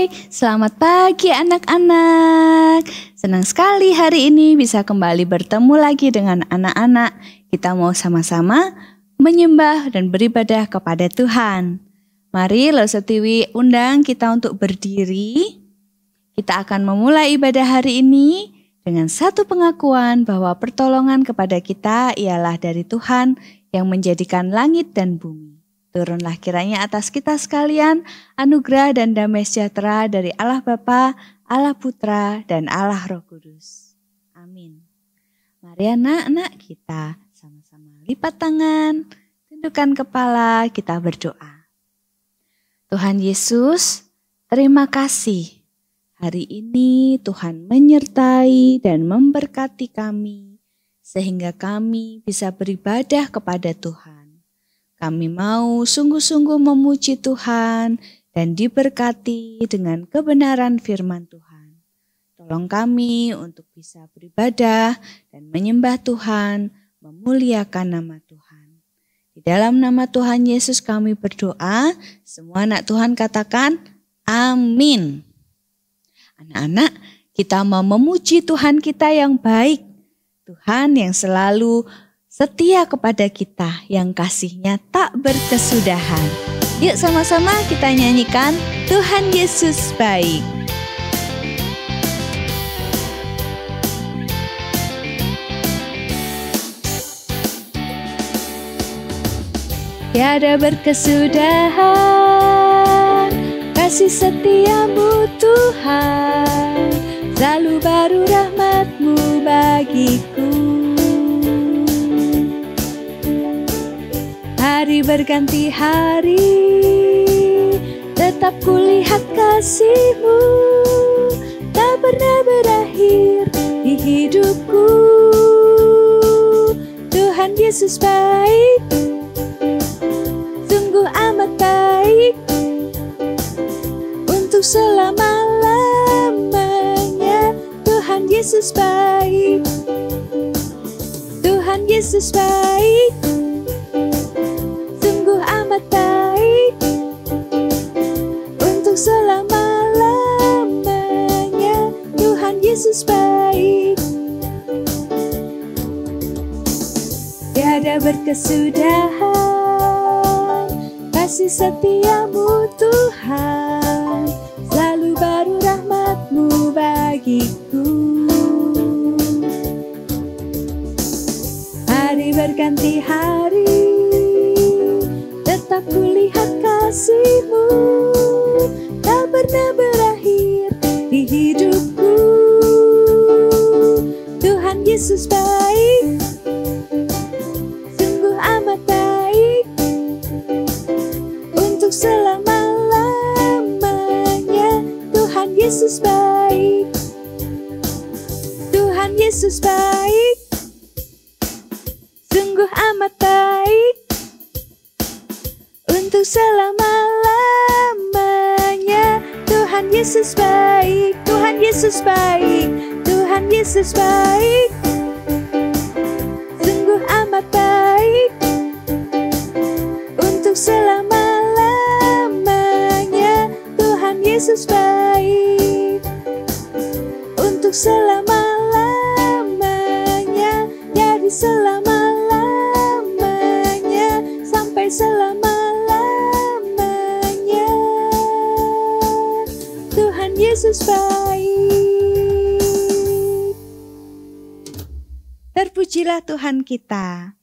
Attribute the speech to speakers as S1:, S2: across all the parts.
S1: Hai, selamat pagi anak-anak. Senang sekali hari ini bisa kembali bertemu lagi dengan anak-anak. Kita mau sama-sama menyembah dan beribadah kepada Tuhan. Mari Lo Setiwi undang kita untuk berdiri. Kita akan memulai ibadah hari ini dengan satu pengakuan bahwa pertolongan kepada kita ialah dari Tuhan yang menjadikan langit dan bumi. Turunlah kiranya atas kita sekalian anugerah dan damai sejahtera dari Allah Bapa, Allah Putra, dan Allah Roh Kudus. Amin. Mari anak-anak kita sama-sama lipat tangan, tundukkan kepala, kita berdoa. Tuhan Yesus, terima kasih. Hari ini Tuhan menyertai dan memberkati kami, sehingga kami bisa beribadah kepada Tuhan. Kami mau sungguh-sungguh memuji Tuhan dan diberkati dengan kebenaran firman Tuhan. Tolong kami untuk bisa beribadah dan menyembah Tuhan, memuliakan nama Tuhan. Di dalam nama Tuhan Yesus kami berdoa, semua anak Tuhan katakan amin. Anak-anak, kita mau memuji Tuhan kita yang baik, Tuhan yang selalu setia kepada kita, yang kasih-Nya tak berkesudahan. Yuk sama-sama kita nyanyikan Tuhan Yesus baik. Tiada berkesudahan kasih setiamu Tuhan, selalu baru rahmat-Mu bagiku. Hari berganti hari, tetap kulihat kasih-Mu, tak pernah berakhir di hidupku. Tuhan Yesus baik, sungguh amat baik, untuk selama-lamanya. Tuhan Yesus baik, Tuhan Yesus baik, baik, untuk selama-lamanya. Tuhan Yesus baik. Tiada berkesudahan kasih setiamu Tuhan, selalu baru rahmat-Mu bagiku. Hari berganti hari, tetap kulihat kasih-Mu, tak pernah berakhir di hidupku. Tuhan Yesus baik, sungguh amat baik, untuk selama-lamanya. Tuhan Yesus baik, Tuhan Yesus baik, sungguh amat baik, untuk selama-lamanya. Tuhan Yesus baik, Tuhan Yesus baik, Tuhan Yesus baik, sungguh amat baik, untuk selama-lamanya. Tuhan Yesus baik, untuk selama-lamanya, dari selama-lamanya sampai selama-lamanya. Tuhan Yesus baik. Terpujilah Tuhan kita,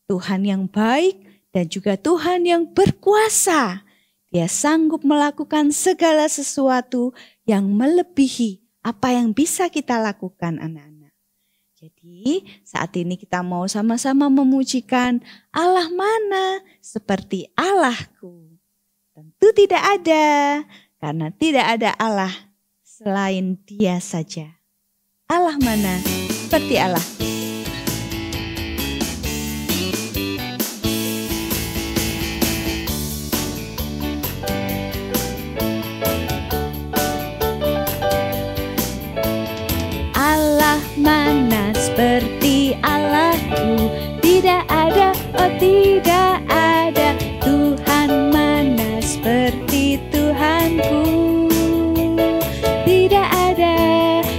S1: Tuhan yang baik dan juga Tuhan yang berkuasa. Dia sanggup melakukan segala sesuatu yang melebihi apa yang bisa kita lakukan, anak-anak. Jadi saat ini kita mau sama-sama memujikan Allah mana seperti Allahku. Tentu tidak ada, karena tidak ada Allah selain Dia saja. Allah mana seperti Allahku. Allah mana seperti Allahku, tidak ada, oh tidak ada. Tuhan mana seperti Tuhanku.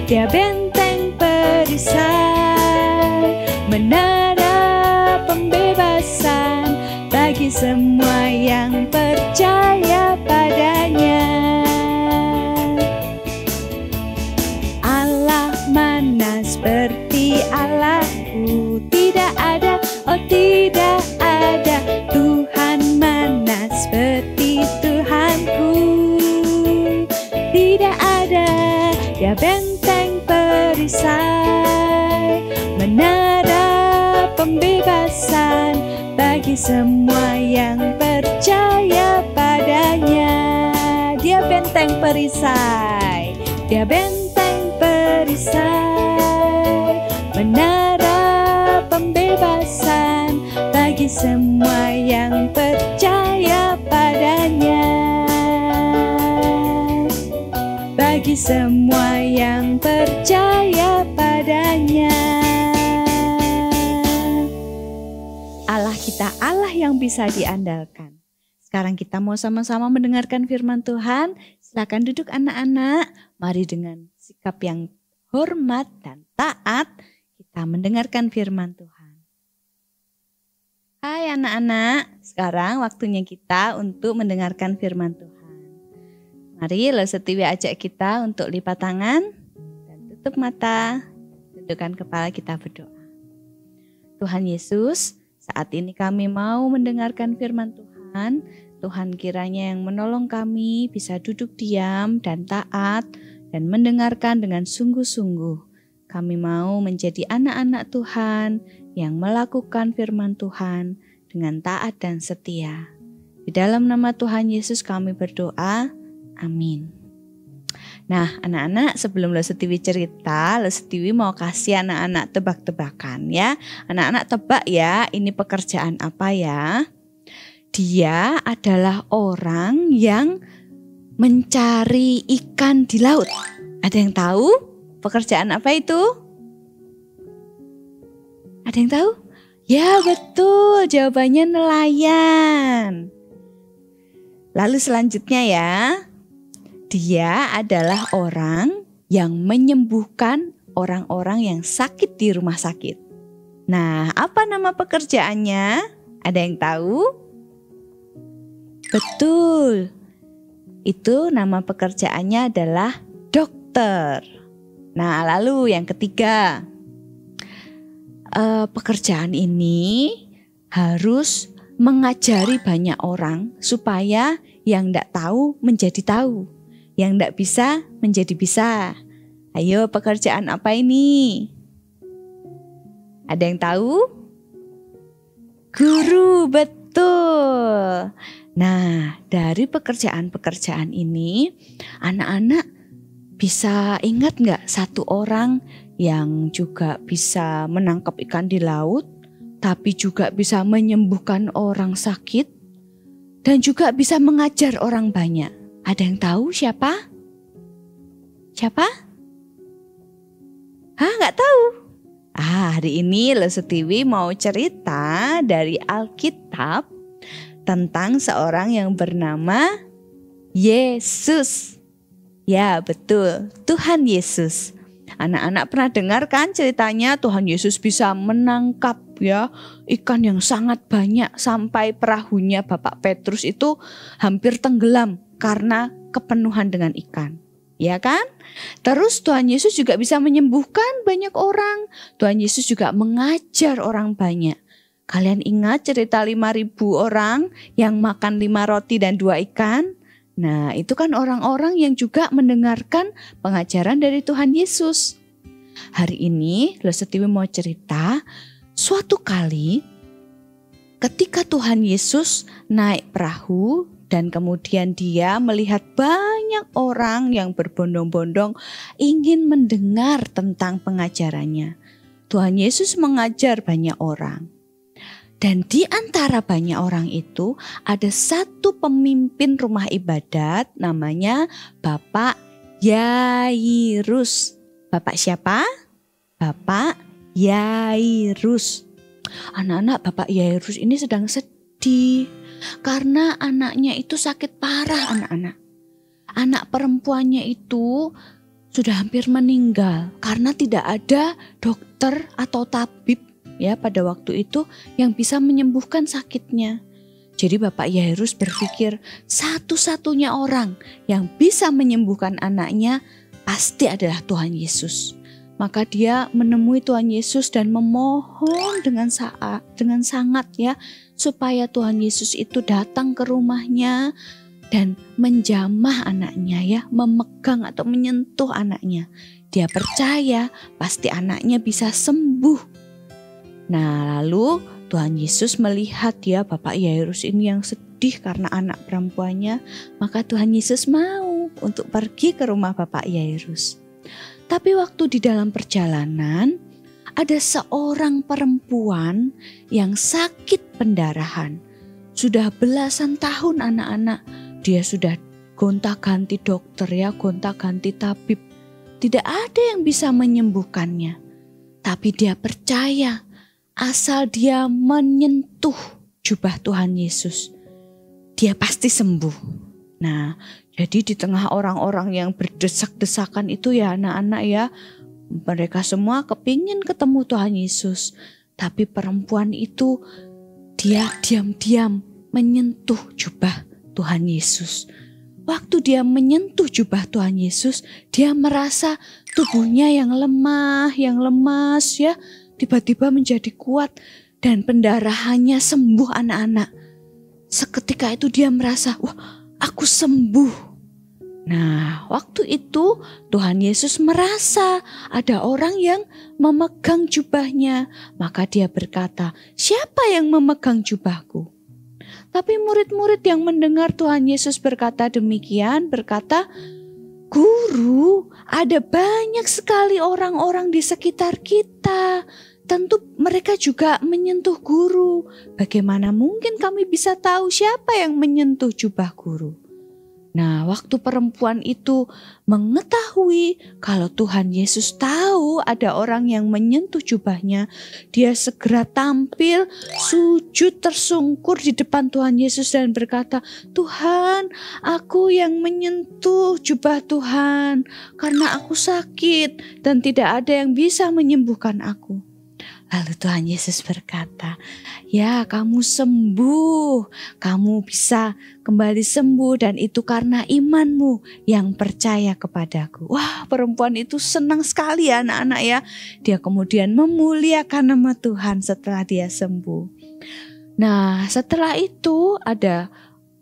S1: Dia benteng perisai, menara pembebasan bagi semua yang percaya padanya. Allah mana seperti Allahku? Tidak ada, oh tidak ada. Tuhan mana seperti Tuhanku? Tidak ada. Dia benteng perisai, menara pembebasan bagi semua yang percaya padanya. Dia benteng perisai, dia benteng perisai, menara pembebasan bagi semua yang percaya padanya. Bagi semua yang percaya padanya. Allah kita Allah yang bisa diandalkan. Sekarang kita mau sama-sama mendengarkan firman Tuhan. Silakan duduk anak-anak. Mari dengan sikap yang hormat dan taat kita mendengarkan firman Tuhan. Hai anak-anak, sekarang waktunya kita untuk mendengarkan firman Tuhan. Mari Lo Setiwi ajak kita untuk lipat tangan dan tutup mata, tundukkan kepala, kita berdoa. Tuhan Yesus, saat ini kami mau mendengarkan firman Tuhan. Tuhan kiranya yang menolong kami bisa duduk diam dan taat dan mendengarkan dengan sungguh-sungguh. Kami mau menjadi anak-anak Tuhan yang melakukan firman Tuhan dengan taat dan setia. Di dalam nama Tuhan Yesus kami berdoa. Amin. Nah anak-anak, sebelum Lo Setiwi cerita, Lo Setiwi mau kasih anak-anak tebak-tebakan ya. Anak-anak tebak ya, ini pekerjaan apa ya? Dia adalah orang yang mencari ikan di laut. Ada yang tahu pekerjaan apa itu? Ada yang tahu? Ya betul, jawabannya nelayan. Lalu selanjutnya ya. Dia adalah orang yang menyembuhkan orang-orang yang sakit di rumah sakit. Nah, apa nama pekerjaannya? Ada yang tahu? Betul. Itu nama pekerjaannya adalah dokter. Nah, lalu yang ketiga. Pekerjaan ini harus mengajari banyak orang supaya yang tidak tahu menjadi tahu. Yang tidak bisa menjadi bisa. Ayo, pekerjaan apa ini? Ada yang tahu? Guru, betul. Nah, dari pekerjaan-pekerjaan ini, anak-anak bisa ingat nggak satu orang yang juga bisa menangkap ikan di laut, tapi juga bisa menyembuhkan orang sakit, dan juga bisa mengajar orang banyak. Ada yang tahu siapa? Siapa? Hah, nggak tahu? Hari ini Lo Setiwi mau cerita dari Alkitab tentang seorang yang bernama Yesus. Ya betul, Tuhan Yesus. Anak-anak pernah dengar kan ceritanya Tuhan Yesus bisa menangkap ya ikan yang sangat banyak sampai perahunya Bapak Petrus itu hampir tenggelam karena kepenuhan dengan ikan. Ya kan? Terus Tuhan Yesus juga bisa menyembuhkan banyak orang. Tuhan Yesus juga mengajar orang banyak. Kalian ingat cerita 5.000 orang yang makan 5 roti dan 2 ikan? Nah, itu kan orang-orang yang juga mendengarkan pengajaran dari Tuhan Yesus. Hari ini Lo Setiwi mau cerita, suatu kali ketika Tuhan Yesus naik perahu dan kemudian dia melihat banyak orang yang berbondong-bondong ingin mendengar tentang pengajarannya. Tuhan Yesus mengajar banyak orang. Dan di antara banyak orang itu ada satu pemimpin rumah ibadat namanya Bapak Yairus. Bapak siapa? Bapak Yairus. Anak-anak, Bapak Yairus ini sedang sedih karena anaknya itu sakit parah anak-anak. Anak perempuannya itu sudah hampir meninggal karena tidak ada dokter atau tabib ya pada waktu itu yang bisa menyembuhkan sakitnya. Jadi Bapak Yairus berpikir satu-satunya orang yang bisa menyembuhkan anaknya pasti adalah Tuhan Yesus. Maka dia menemui Tuhan Yesus dan memohon dengan sangat ya supaya Tuhan Yesus itu datang ke rumahnya dan menjamah anaknya ya, memegang atau menyentuh anaknya. Dia percaya pasti anaknya bisa sembuh. Nah, lalu Tuhan Yesus melihat ya Bapak Yairus ini yang sedih karena anak perempuannya, maka Tuhan Yesus mau untuk pergi ke rumah Bapak Yairus. Tapi waktu di dalam perjalanan ada seorang perempuan yang sakit pendarahan. Sudah belasan tahun anak-anak, dia sudah gonta-ganti dokter ya, gonta-ganti tabib. Tidak ada yang bisa menyembuhkannya. Tapi dia percaya asal dia menyentuh jubah Tuhan Yesus, dia pasti sembuh. Nah, jadi di tengah orang-orang yang berdesak-desakan itu ya anak-anak ya, mereka semua kepingin ketemu Tuhan Yesus. Tapi perempuan itu dia diam-diam menyentuh jubah Tuhan Yesus. Waktu dia menyentuh jubah Tuhan Yesus, dia merasa tubuhnya yang lemah, yang lemas ya, tiba-tiba menjadi kuat dan pendarahannya sembuh anak-anak. Seketika itu dia merasa, wah aku sembuh. Nah waktu itu Tuhan Yesus merasa ada orang yang memegang jubahnya. Maka dia berkata, siapa yang memegang jubahku? Tapi murid-murid yang mendengar Tuhan Yesus berkata demikian berkata, Guru, ada banyak sekali orang-orang di sekitar kita. Tentu mereka juga menyentuh guru. Bagaimana mungkin kami bisa tahu siapa yang menyentuh jubah guru? Nah, waktu perempuan itu mengetahui kalau Tuhan Yesus tahu ada orang yang menyentuh jubahnya, dia segera tampil sujud tersungkur di depan Tuhan Yesus dan berkata, Tuhan, aku yang menyentuh jubah Tuhan karena aku sakit dan tidak ada yang bisa menyembuhkan aku. Lalu Tuhan Yesus berkata, ya kamu sembuh, kamu bisa kembali sembuh dan itu karena imanmu yang percaya kepadaku. Wah, perempuan itu senang sekali ya anak-anak ya. Dia kemudian memuliakan nama Tuhan setelah dia sembuh. Nah setelah itu ada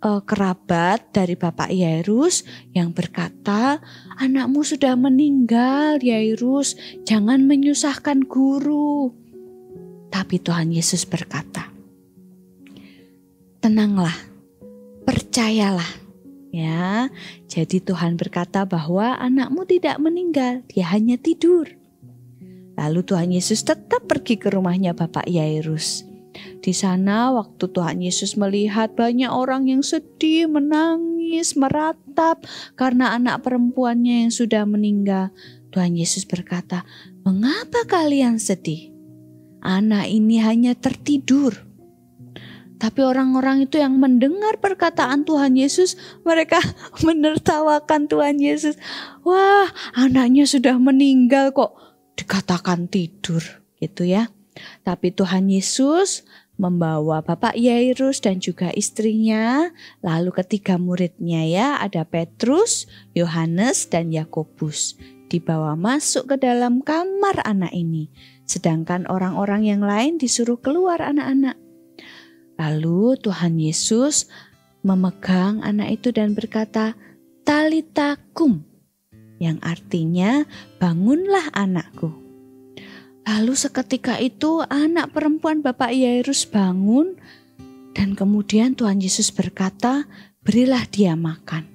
S1: kerabat dari Bapak Yairus yang berkata, anakmu sudah meninggal Yairus, jangan menyusahkan guru. Tapi Tuhan Yesus berkata, tenanglah, percayalah. Ya, jadi Tuhan berkata bahwa anakmu tidak meninggal, dia hanya tidur. Lalu Tuhan Yesus tetap pergi ke rumahnya Bapak Yairus. Di sana waktu Tuhan Yesus melihat banyak orang yang sedih, menangis, meratap karena anak perempuannya yang sudah meninggal. Tuhan Yesus berkata, mengapa kalian sedih? Anak ini hanya tertidur. Tapi orang-orang itu yang mendengar perkataan Tuhan Yesus, mereka menertawakan Tuhan Yesus. Wah, anaknya sudah meninggal kok dikatakan tidur gitu ya. Tapi Tuhan Yesus membawa Bapak Yairus dan juga istrinya, lalu ketiga muridnya ya, ada Petrus, Yohanes dan Yakobus, dibawa masuk ke dalam kamar anak ini. Sedangkan orang-orang yang lain disuruh keluar anak-anak. Lalu Tuhan Yesus memegang anak itu dan berkata, Talita kum, yang artinya bangunlah anakku. Lalu seketika itu anak perempuan Bapak Yairus bangun dan kemudian Tuhan Yesus berkata, berilah dia makan.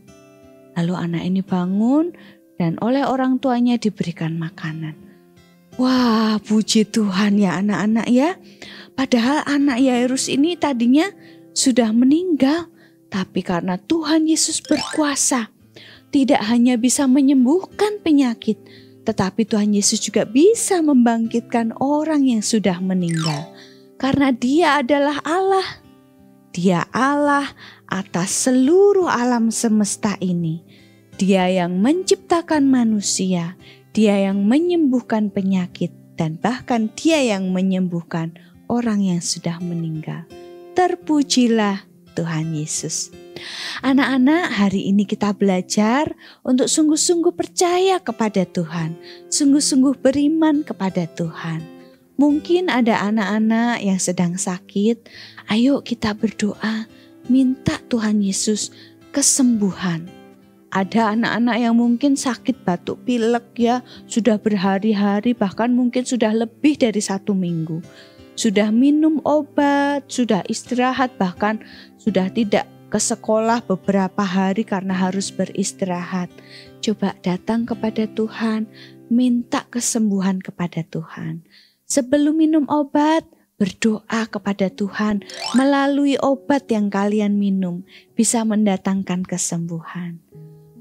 S1: Lalu anak ini bangun dan oleh orang tuanya diberikan makanan. Wah, puji Tuhan ya anak-anak ya. Padahal anak Yairus ini tadinya sudah meninggal. Tapi karena Tuhan Yesus berkuasa, tidak hanya bisa menyembuhkan penyakit, tetapi Tuhan Yesus juga bisa membangkitkan orang yang sudah meninggal. Karena Dia adalah Allah. Dia Allah atas seluruh alam semesta ini. Dia yang menciptakan manusia, Dia yang menyembuhkan penyakit, dan bahkan Dia yang menyembuhkan orang yang sudah meninggal. Terpujilah Tuhan Yesus. Anak-anak, hari ini kita belajar untuk sungguh-sungguh percaya kepada Tuhan, sungguh-sungguh beriman kepada Tuhan. Mungkin ada anak-anak yang sedang sakit, ayo kita berdoa, minta Tuhan Yesus kesembuhan. Ada anak-anak yang mungkin sakit batuk pilek ya, sudah berhari-hari bahkan mungkin sudah lebih dari 1 minggu. Sudah minum obat, sudah istirahat, bahkan sudah tidak ke sekolah beberapa hari karena harus beristirahat. Coba datang kepada Tuhan, minta kesembuhan kepada Tuhan. Sebelum minum obat, berdoa kepada Tuhan melalui obat yang kalian minum bisa mendatangkan kesembuhan.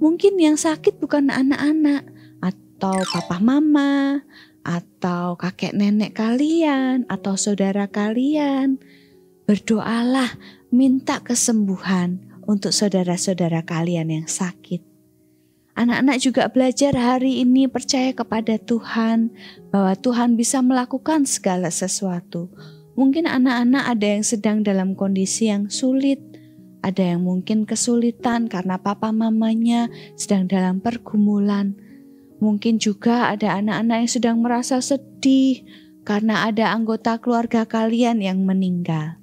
S1: Mungkin yang sakit bukan anak-anak atau papa mama atau kakek nenek kalian atau saudara kalian. Berdoalah, minta kesembuhan untuk saudara-saudara kalian yang sakit. Anak-anak juga belajar hari ini percaya kepada Tuhan, bahwa Tuhan bisa melakukan segala sesuatu. Mungkin anak-anak ada yang sedang dalam kondisi yang sulit, ada yang mungkin kesulitan karena papa mamanya sedang dalam pergumulan. Mungkin juga ada anak-anak yang sedang merasa sedih karena ada anggota keluarga kalian yang meninggal.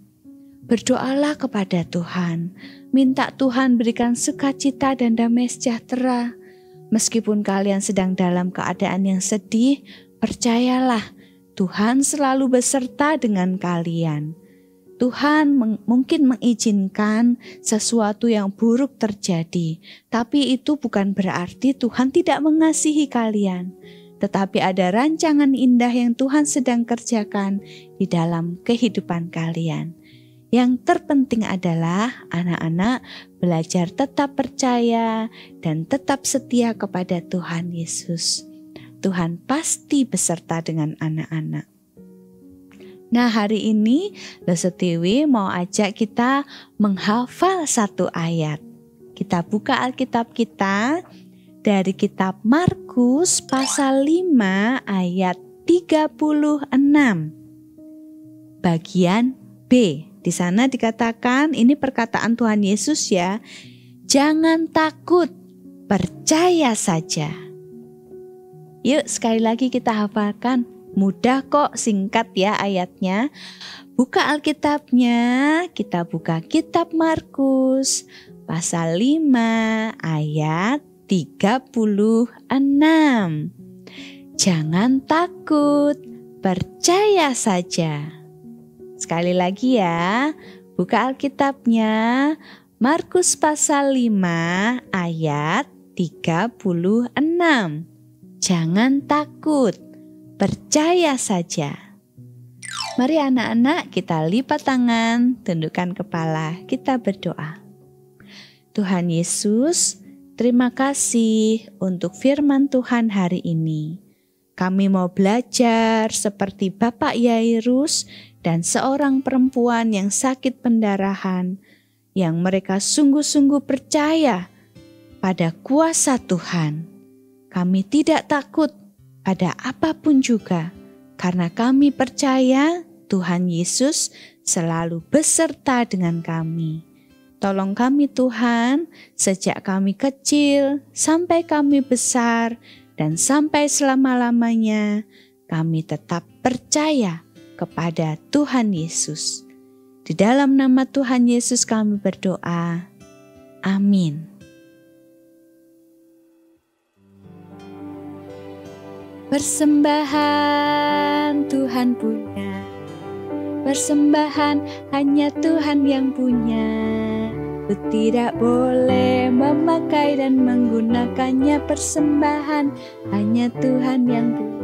S1: Berdoalah kepada Tuhan, minta Tuhan berikan sukacita dan damai sejahtera. Meskipun kalian sedang dalam keadaan yang sedih, percayalah Tuhan selalu beserta dengan kalian. Tuhan mungkin mengizinkan sesuatu yang buruk terjadi, tapi itu bukan berarti Tuhan tidak mengasihi kalian. Tetapi ada rancangan indah yang Tuhan sedang kerjakan di dalam kehidupan kalian. Yang terpenting adalah anak-anak belajar tetap percaya dan tetap setia kepada Tuhan Yesus. Tuhan pasti beserta dengan anak-anak. Nah, hari ini Lesetiwi mau ajak kita menghafal 1 ayat. Kita buka Alkitab kita dari kitab Markus pasal 5 ayat 36. Bagian B. Di sana dikatakan, ini perkataan Tuhan Yesus ya, jangan takut, percaya saja. Yuk sekali lagi kita hafalkan, mudah kok, singkat ya ayatnya. Buka Alkitabnya, kita buka kitab Markus pasal 5 ayat 36. Jangan takut, percaya saja. Sekali lagi ya, buka Alkitabnya, Markus pasal 5 ayat 36. Jangan takut, percaya saja. Mari anak-anak kita lipat tangan, tundukkan kepala, kita berdoa. Tuhan Yesus, terima kasih untuk firman Tuhan hari ini. Kami mau belajar seperti Bapak Yairus dan seorang perempuan yang sakit pendarahan, yang mereka sungguh-sungguh percaya pada kuasa Tuhan. Kami tidak takut pada apapun juga, karena kami percaya Tuhan Yesus selalu beserta dengan kami. Tolong kami Tuhan, sejak kami kecil sampai kami besar dan sampai selama-lamanya, kami tetap percaya kepada Tuhan Yesus. Di dalam nama Tuhan Yesus kami berdoa. Amin. Persembahan Tuhan punya, persembahan hanya Tuhan yang punya. Ku tidak boleh memakai dan menggunakannya, persembahan hanya Tuhan yang punya.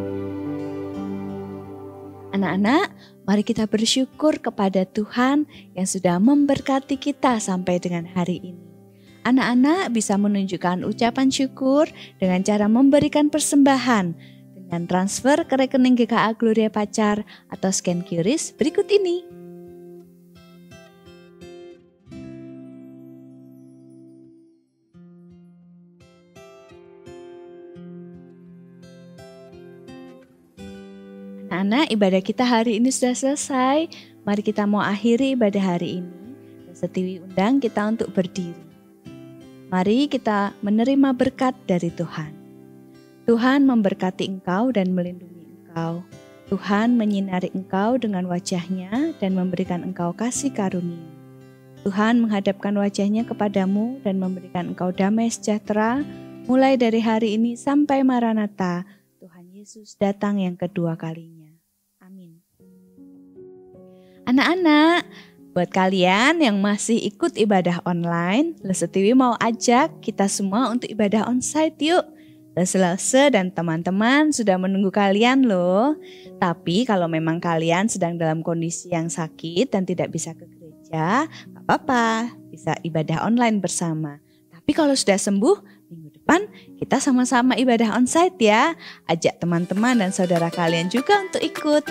S1: Anak-anak, mari kita bersyukur kepada Tuhan yang sudah memberkati kita sampai dengan hari ini. Anak-anak bisa menunjukkan ucapan syukur dengan cara memberikan persembahan dengan transfer ke rekening GKA Gloria Pacar atau scan QRIS berikut ini. Anak-anak, ibadah kita hari ini sudah selesai. Mari kita mau akhiri ibadah hari ini. Setiwi undang kita untuk berdiri. Mari kita menerima berkat dari Tuhan. Tuhan memberkati engkau dan melindungi engkau. Tuhan menyinari engkau dengan wajah-Nya dan memberikan engkau kasih karunia. Tuhan menghadapkan wajah-Nya kepadamu dan memberikan engkau damai sejahtera, mulai dari hari ini sampai Maranatha, Tuhan Yesus datang yang kedua kalinya. Amin. Anak-anak, buat kalian yang masih ikut ibadah online, Lesetiwi mau ajak kita semua untuk ibadah onsite yuk. Lese dan teman-teman sudah menunggu kalian loh. Tapi kalau memang kalian sedang dalam kondisi yang sakit dan tidak bisa ke gereja, gak apa-apa, bisa ibadah online bersama. Tapi kalau sudah sembuh, minggu depan kita sama-sama ibadah onsite ya. Ajak teman-teman dan saudara kalian juga untuk ikut.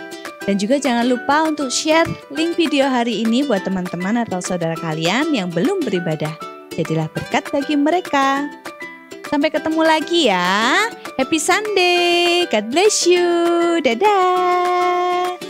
S1: Dan juga jangan lupa untuk share link video hari ini buat teman-teman atau saudara kalian yang belum beribadah. Jadilah berkat bagi mereka. Sampai ketemu lagi ya. Happy Sunday. God bless you. Dadah.